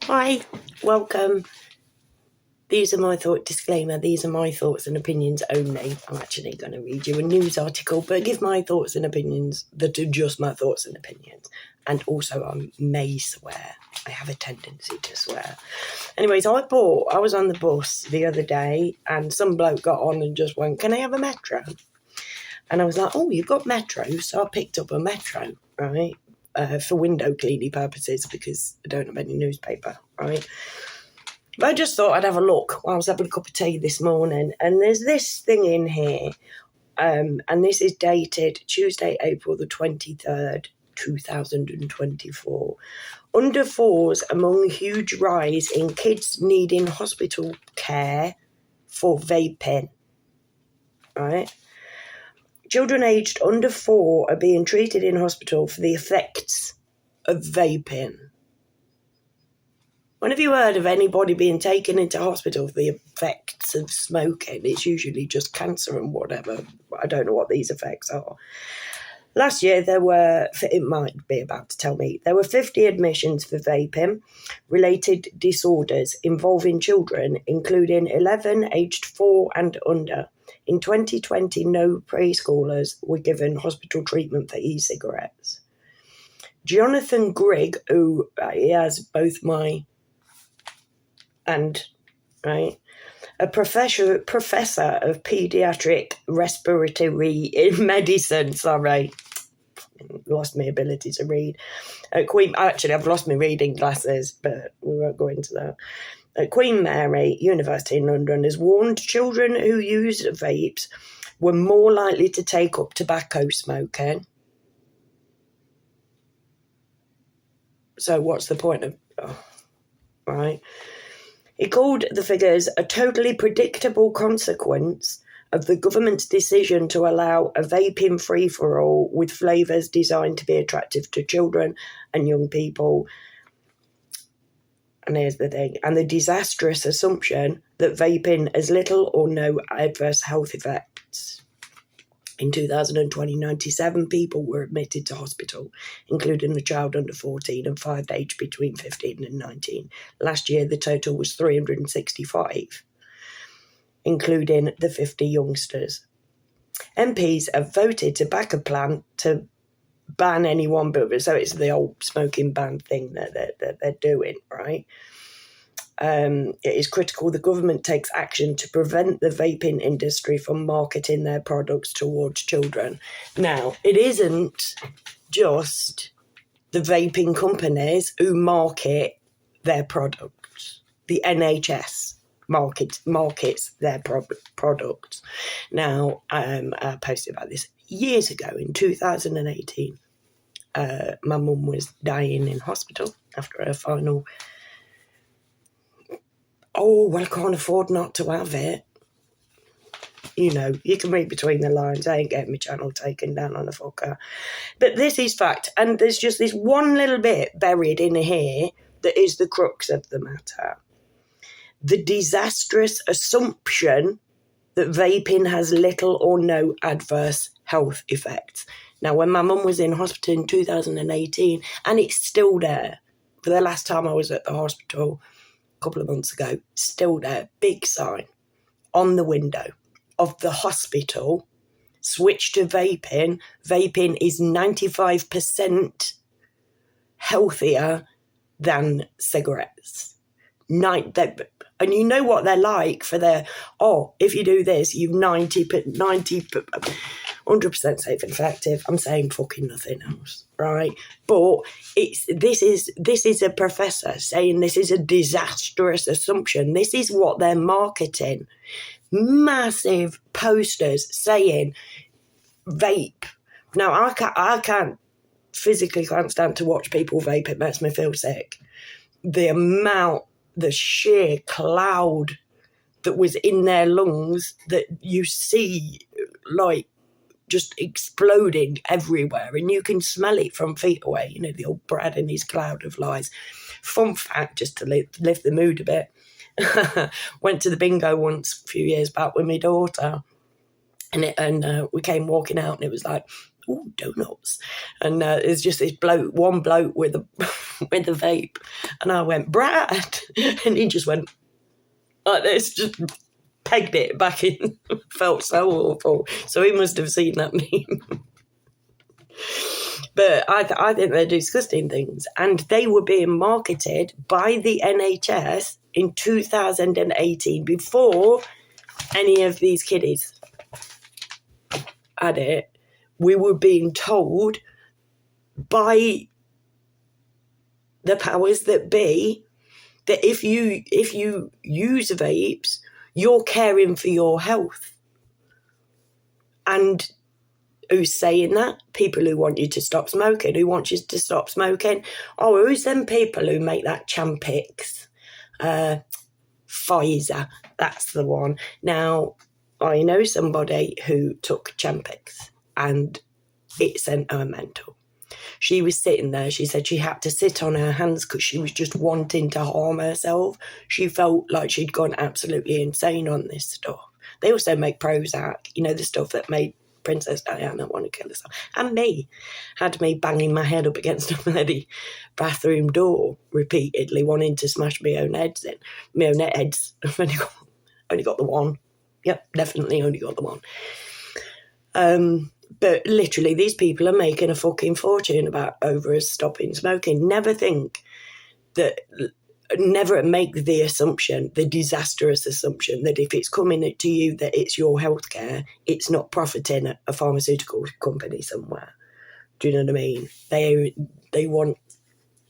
Hi, welcome. These are my disclaimer, these are my thoughts and opinions only. I'm actually going to read you a news article, but give my thoughts and opinions that are just my thoughts and opinions. And also I may swear. I have a tendency to swear. Anyways, I was on the bus the other day and some bloke got on and just went, "Can I have a Metro?" And I was like, "Oh, you've got Metro?" So I picked up a Metro, right? For window cleaning purposes because I don't have any newspaper, right? But I just thought I'd have a look while I was having a cup of tea this morning. And there's this thing in here, and this is dated Tuesday, April the 23rd, 2024. Under fours among huge rise in kids needing hospital care for vaping, right? Children aged under 4 are being treated in hospital for the effects of vaping. When have you heard of anybody being taken into hospital for the effects of smoking? It's usually just cancer and whatever. I don't know what these effects are. Last year, there were 50 admissions for vaping-related disorders involving children, including 11 aged 4 and under. In 2020, no preschoolers were given hospital treatment for e-cigarettes. Jonathan Grigg, who he has both my and, right, a professor of paediatric respiratory medicine, lost my ability to read, at Queen, actually I've lost my reading glasses, but we won't go into that, at Queen Mary University in London, has warned children who used vapes were more likely to take up tobacco smoking. So what's the point of, right? He called the figures a totally predictable consequence of the government's decision to allow a vaping free-for-all with flavours designed to be attractive to children and young people. And here's the thing, and the disastrous assumption that vaping has little or no adverse health effects. In 2020, 97 people were admitted to hospital, including a child under 14 and 5 aged between 15 and 19. Last year, the total was 365, including the 50 youngsters. MPs have voted to back a plan to ban anyone, so it's the old smoking ban thing that they're doing, right? It is critical the government takes action to prevent the vaping industry from marketing their products towards children. Now, it isn't just the vaping companies who market their products. The NHS markets their products. Now, I posted about this years ago in 2018. My mum was dying in hospital after her final... "Oh, well, I can't afford not to have it." You know, you can read between the lines. I ain't getting my channel taken down on the fucker. But this is fact. And there's just this one little bit buried in here that is the crux of the matter. The disastrous assumption that vaping has little or no adverse health effects. Now, when my mum was in hospital in 2018, and it's still there, for the last time I was at the hospital a couple of months ago, still there, big sign on the window of the hospital, switch to vaping. Vaping is 95% healthier than cigarettes. And you know what they're like for their, if you do this, you've 100% safe and effective. I'm saying fucking nothing else, right? But this is a professor saying this is a disastrous assumption. This is what they're marketing. Massive posters saying vape. Now, I can't physically can't stand to watch people vape. It makes me feel sick. The sheer cloud that was in their lungs that you see, like, just exploding everywhere, and you can smell it from feet away. You know, the old Brad and his cloud of lies. Fun fact, just to lift the mood a bit, went to the bingo once a few years back with my daughter, and we came walking out, and it was like, ooh, donuts. And it's just this one bloke with a with a vape. And I went, Brad. And he just went like this, just pegged it back in. Felt so awful. So he must have seen that meme. But I think they're disgusting things. And they were being marketed by the NHS in 2018, before any of these kiddies had it. We were being told by the powers that be that if you use vapes, you're caring for your health. And who's saying that? People who want you to stop smoking. Who want you to stop smoking? Oh, who's them people who make that Champix? Pfizer, that's the one. Now, I know somebody who took Champix and it sent her mental. She was sitting there. She said she had to sit on her hands because she was just wanting to harm herself. She felt like she'd gone absolutely insane on this stuff. They also make Prozac, you know, the stuff that made Princess Diana want to kill herself. And had me banging my head up against a bloody bathroom door repeatedly, wanting to smash my own heads in. My own heads. I've only got the one. Yep, definitely only got the one. But literally, these people are making a fucking fortune over us stopping smoking. Never make the assumption, the disastrous assumption, that if it's coming to you that it's your healthcare, it's not profiting a pharmaceutical company somewhere. Do you know what I mean? They want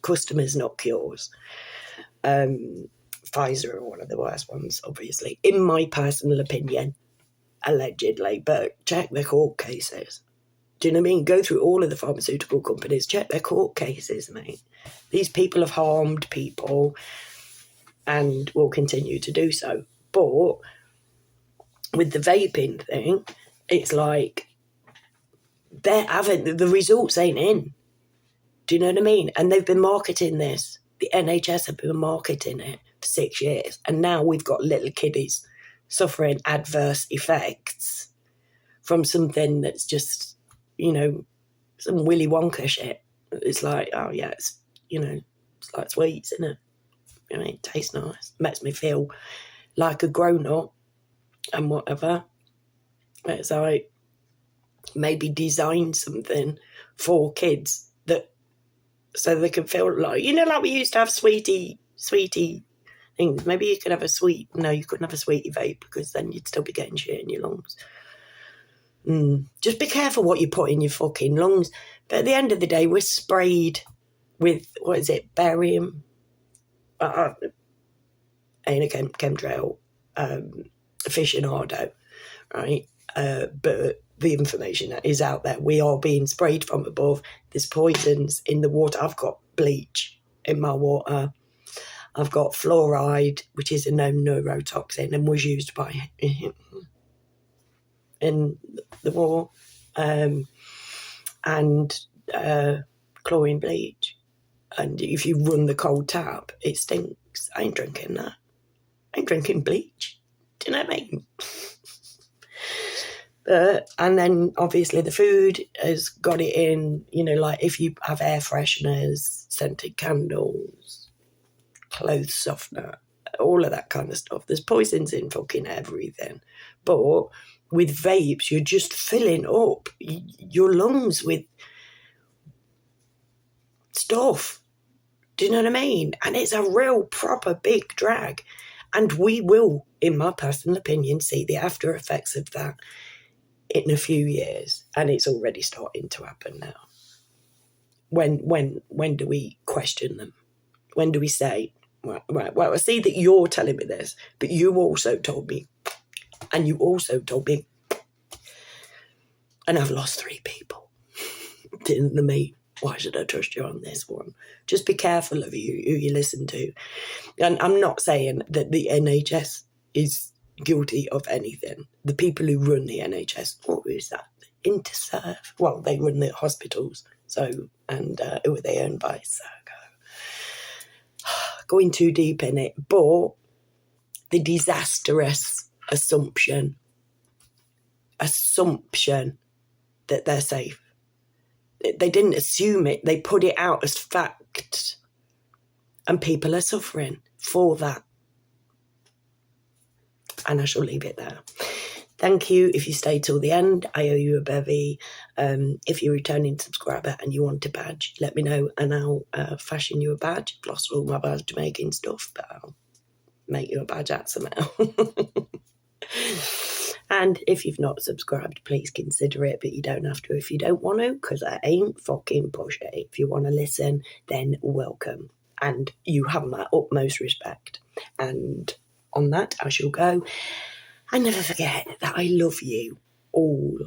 customers, not cures. Pfizer are one of the worst ones, obviously, in my personal opinion, allegedly. But check their court cases. Do you know what I mean? Go through all of the pharmaceutical companies, check their court cases, mate. These people have harmed people and will continue to do so. But with the vaping thing, it's like the results ain't in. Do you know what I mean? And they've been marketing this. The NHS have been marketing it for 6 years. And now we've got little kiddies suffering adverse effects from something that's just, you know, some Willy Wonka shit. It's like, oh yeah, it's, you know, it's like sweets, isn't it? You know, it tastes nice. Makes me feel like a grown-up and whatever. It's like maybe design something for kids that so they can feel like, you know, like we used to have sweetie things. Maybe you could have you couldn't have a sweetie vape because then you'd still be getting shit in your lungs. Just be careful what you put in your fucking lungs. But at the end of the day, we're sprayed with, what is it, barium? Ain't a chemtrail aficionado, right? But the information that is out there, we are being sprayed from above. There's poisons in the water. I've got bleach in my water. I've got fluoride, which is a known neurotoxin and was used by in the war, and chlorine bleach. And if you run the cold tap, it stinks. I ain't drinking that. I ain't drinking bleach. Do you know what I mean? And then obviously the food has got it in, you know, like if you have air fresheners, scented candles, clothes softener, all of that kind of stuff. There's poisons in fucking everything. But with vapes, you're just filling up your lungs with stuff. Do you know what I mean? And it's a real proper big drag. And we will, in my personal opinion, see the after effects of that in a few years. And it's already starting to happen now. When do we question them? When do we say, right, well, I see that you're telling me this, but you also told me, and you also told me, and I've lost 3 people. Didn't me. Why should I trust you on this one? Just be careful of who you listen to. And I'm not saying that the NHS is guilty of anything. The people who run the NHS, what is that? Interserve? Well, they run the hospitals. So, and who are they owned by? So, going too deep in it. But the disastrous assumption that they're safe. they didn't assume it. They put it out as fact. And people are suffering for that. And I shall leave it there. Thank you if you stayed till the end. I owe you a bevy. If you're a returning subscriber and you want a badge, let me know and I'll fashion you a badge. I've lost all my badge making stuff, but I'll make you a badge out somehow. And if you've not subscribed, please consider it, but you don't have to if you don't want to, because I ain't fucking pushy. If you want to listen, then welcome. And you have my utmost respect. And on that, I shall go. And never forget that I love you all.